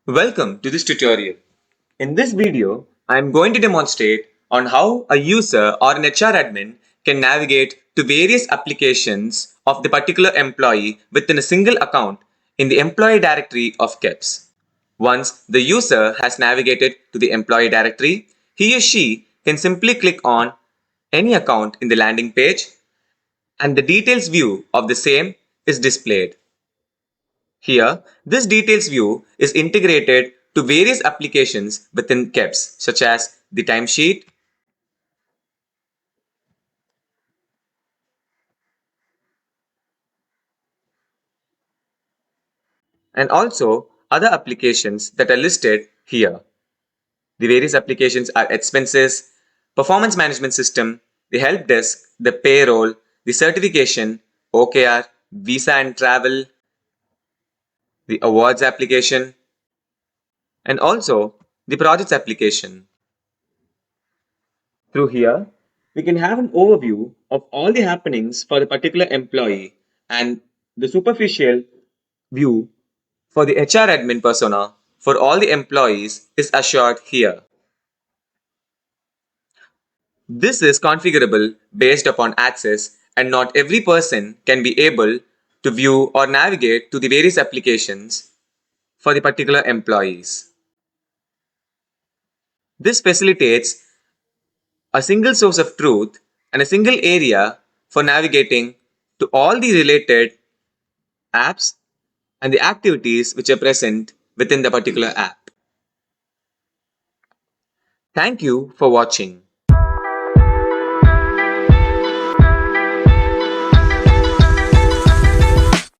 Welcome to this tutorial. In this video, I am going to demonstrate on how a user or an HR admin can navigate to various applications of the particular employee within a single account in the employee directory of KEBS. Once the user has navigated to the employee directory, he or she can simply click on any account in the landing page and the details view of the same is displayed. Here, this details view is integrated to various applications within KEBS, such as the timesheet, and also other applications that are listed here. The various applications are expenses, performance management system, the help desk, the payroll, the certification, OKR, visa and travel, the awards application, and also the projects application. Through here, we can have an overview of all the happenings for a particular employee, and the superficial view for the HR admin persona for all the employees is assured here. This is configurable based upon access, and not every person can be able to view or navigate to the various applications for the particular employees. This facilitates a single source of truth and a single area for navigating to all the related apps and the activities which are present within the particular app. Thank you for watching.